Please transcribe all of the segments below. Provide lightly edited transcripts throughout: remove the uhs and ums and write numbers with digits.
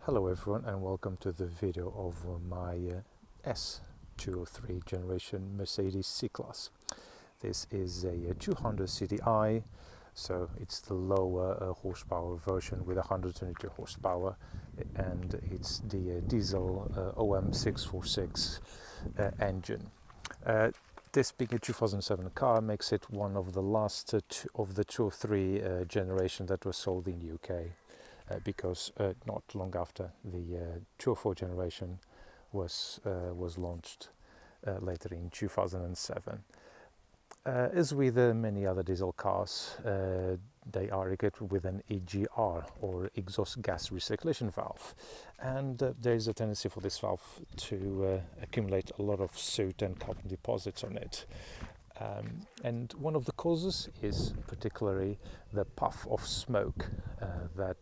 Hello everyone and welcome to the video of my S203 generation Mercedes C-Class. This is a 200 CDI, so it's the lower horsepower version with 122 horsepower, and it's the diesel OM646 engine. This being a 2007 car makes it one of the last of the 203 generation that was sold in the UK. Because not long after the 204 generation was launched later in 2007. As with many other diesel cars, they are equipped with an EGR, or exhaust gas recirculation valve, and there is a tendency for this valve to accumulate a lot of soot and carbon deposits on it. And one of the causes is particularly the puff of smoke that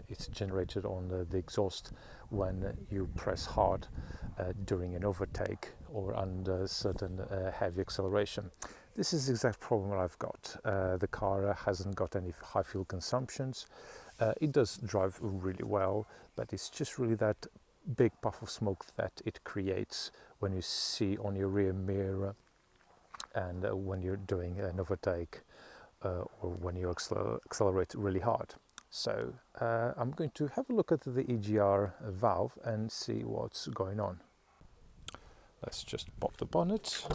is generated on the exhaust when you press hard during an overtake or under certain heavy acceleration. This is the exact problem that I've got. The car hasn't got any high fuel consumptions. It does drive really well, but it's just really that big puff of smoke that it creates when you see on your rear mirror and when you're doing an overtake or when you accelerate really hard. So I'm going to have a look at the EGR valve and see what's going on. Let's just pop the bonnet.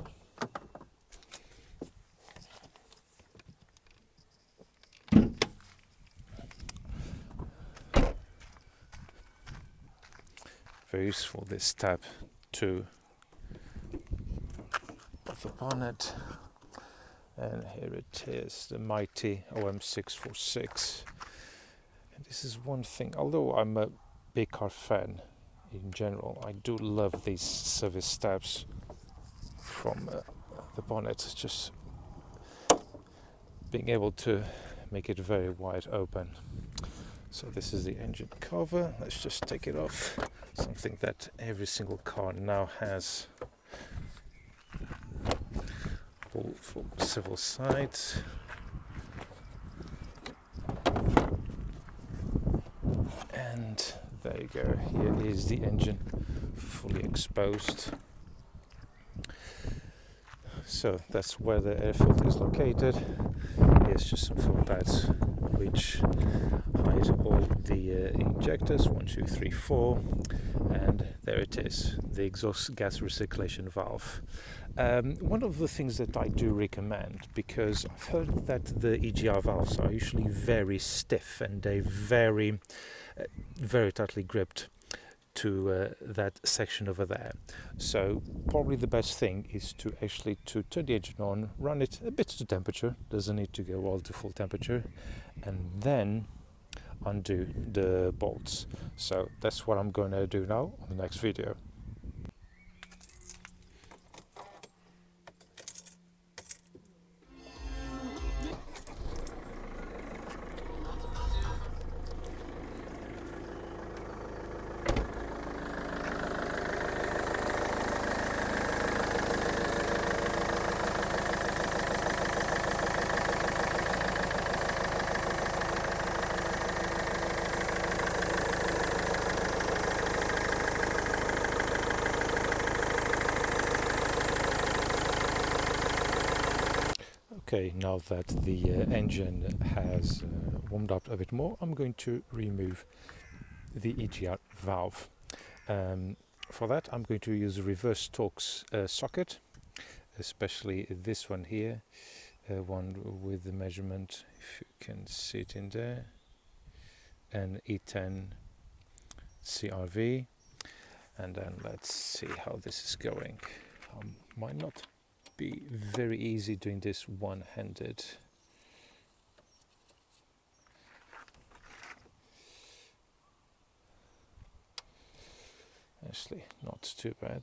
Very useful, this tab to the bonnet, and here it is, the mighty OM646. And this is one thing, although I'm a big car fan in general, I do love these service tabs from the bonnet, just being able to make it very wide open. So this is the engine cover. Let's just take it off, something that every single car now has. From several sides, and there you go. Here is the engine fully exposed. So that's where the air filter is located. Here's just some foam pads which hide all the injectors, 1, 2, 3, 4, and there it is, the exhaust gas recirculation valve. One of the things that I do recommend, because I've heard that the EGR valves are usually very stiff and they're very tightly gripped to that section over there. So probably the best thing is to actually turn the engine on, run it a bit to temperature, doesn't need to go all to full temperature, and then undo the bolts. So that's what I'm going to do now on the next video. Okay, now that the engine has warmed up a bit more, I'm going to remove the EGR valve. For that, I'm going to use a reverse Torx socket, especially this one here, one with the measurement, if you can see it in there, an E10 CRV, and then let's see how this is going. Might not be very easy doing this one-handed. Actually, not too bad.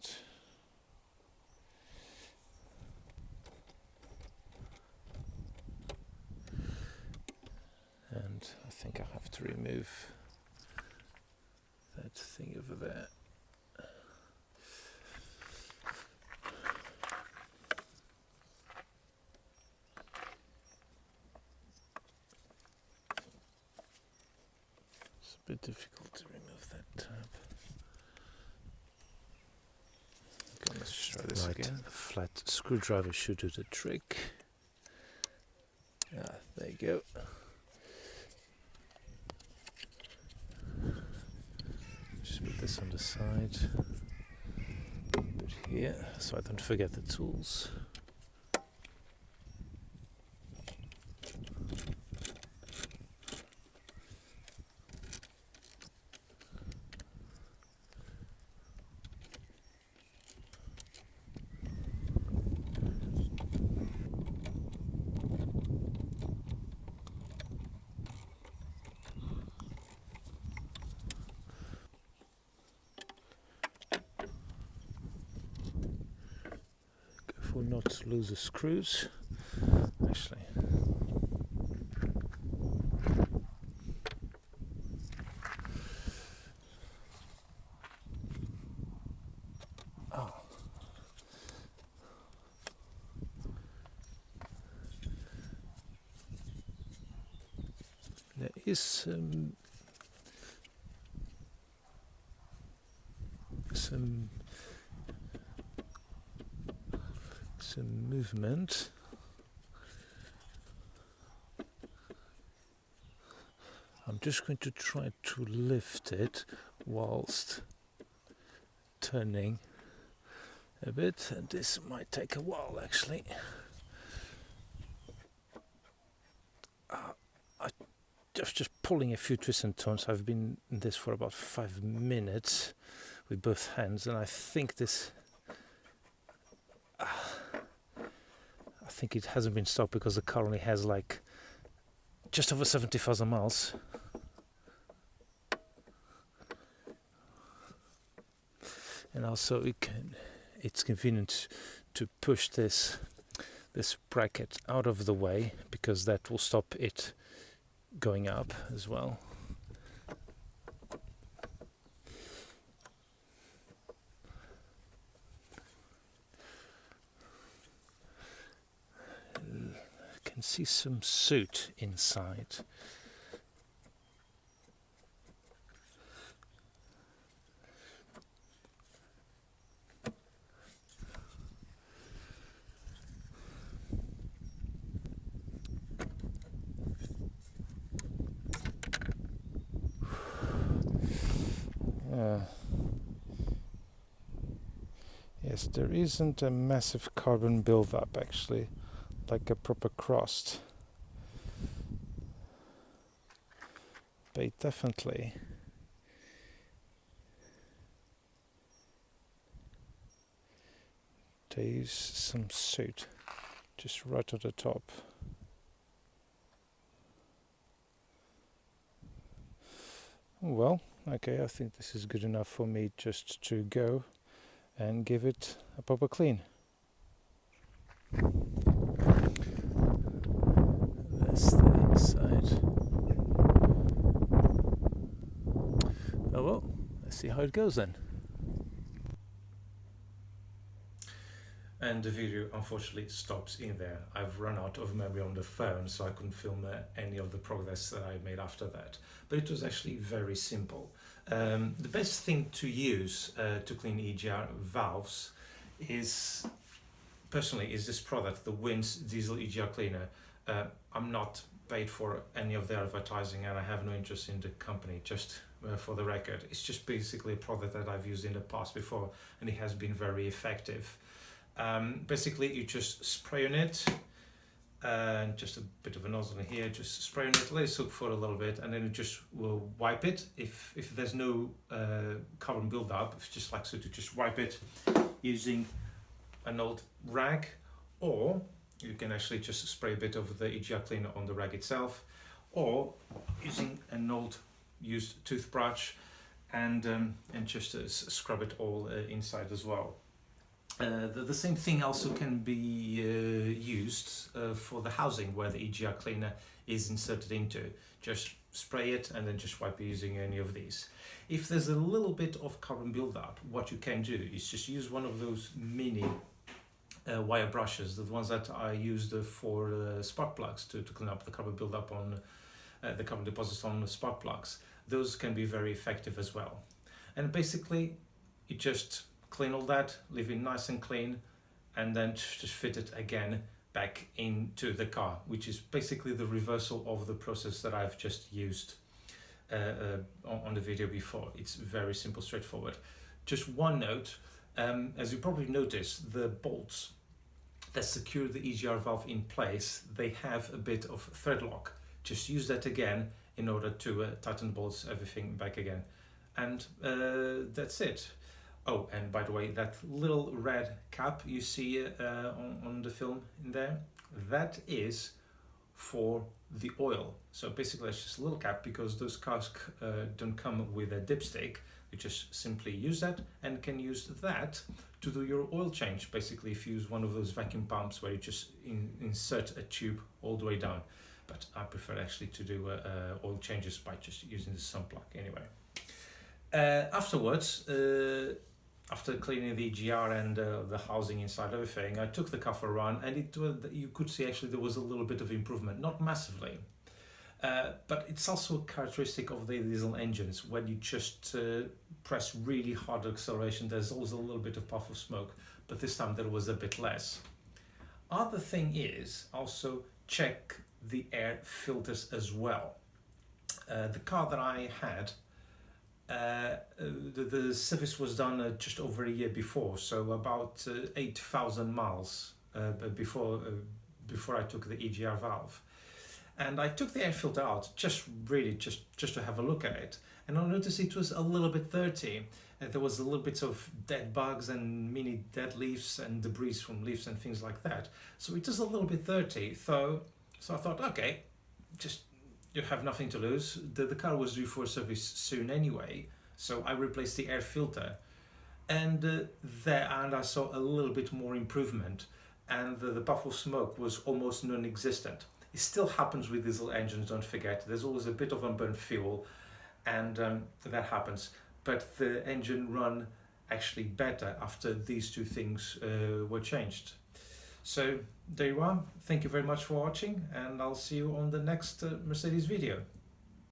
And I think I have to remove that thing over there. bit difficult to remove that tab. Okay, let's try this again. A flat screwdriver should do the trick. Ah, there you go. Just put this on the side. Put here, so I don't forget the tools. Careful not to lose the screws. Actually. There is some movement. I'm just going to try to lift it whilst turning a bit, and this might take a while actually. I'm just pulling a few twists and turns. I've been in this for about 5 minutes with both hands, and I think this I think it hasn't been stopped because the car only has like just over 70,000 miles. And also it's convenient to push this bracket out of the way, because that will stop it going up as well. I can see some soot inside. Yes, there isn't a massive carbon buildup actually, like a proper crust. But definitely there is some soot just right at the top. Well, okay, I think this is good enough for me just to go and give it a proper clean. That's the inside. Oh well, let's see how it goes then. And the video unfortunately stops in there. I've run out of memory on the phone, so I couldn't film any of the progress that I made after that. But it was actually very simple. The best thing to use to clean EGR valves is, personally, is this product, the Wins Diesel EGR Cleaner. I'm not paid for any of their advertising, and I have no interest in the company, just for the record. It's just basically a product that I've used in the past before, and it has been very effective. Basically, you just spray on it, and just a bit of a nozzle in here, just spray on it, let it soak for a little bit, and then you just will wipe it. If there's no carbon buildup, if just like so, to just wipe it using an old rag, or you can actually just spray a bit of the EGR cleaner on the rag itself, or using an old used toothbrush and just scrub it all inside as well. The same thing also can be used for the housing where the EGR cleaner is inserted into. Just spray it and then just wipe it using any of these. If there's a little bit of carbon buildup, what you can do is just use one of those mini wire brushes, the ones that I used for spark plugs to clean up the carbon buildup on the carbon deposits on the spark plugs. Those can be very effective as well. And basically, you just clean all that, leave it nice and clean, and then just fit it again back into the car, which is basically the reversal of the process that I've just used on the video before. It's very simple, straightforward. Just one note, as you probably noticed, the bolts that secure the EGR valve in place, they have a bit of thread lock. Just use that again in order to tighten the bolts, everything back again. And that's it. Oh, and by the way, that little red cap you see on the film in there, that is for the oil. So basically it's just a little cap, because those cars don't come with a dipstick. You just simply use that and can use that to do your oil change. Basically, if you use one of those vacuum pumps where you just insert a tube all the way down. But I prefer actually to do oil changes by just using the sun plug anyway. Afterwards, after cleaning the EGR and the housing inside everything, I took the car for a run, and you could see actually there was a little bit of improvement, not massively. But it's also a characteristic of the diesel engines. When you just press really hard acceleration, there's always a little bit of puff of smoke, but this time there was a bit less. Other thing is also check the air filters as well. The car that I had, the service was done just over a year before, so about 8,000 miles before I took the EGR valve. And I took the air filter out just to have a look at it, and I noticed it was a little bit dirty. There was a little bit of dead bugs and mini dead leaves and debris from leaves and things like that. So it was a little bit dirty. So I thought, okay, just you have nothing to lose. The car was due for service soon anyway, so I replaced the air filter, and I saw a little bit more improvement, and the puff of smoke was almost non-existent. It still happens with diesel engines, don't forget. There's always a bit of unburned fuel, and that happens. But the engine run actually better after these two things were changed. So there you are. Thank you very much for watching, and I'll see you on the next Mercedes video.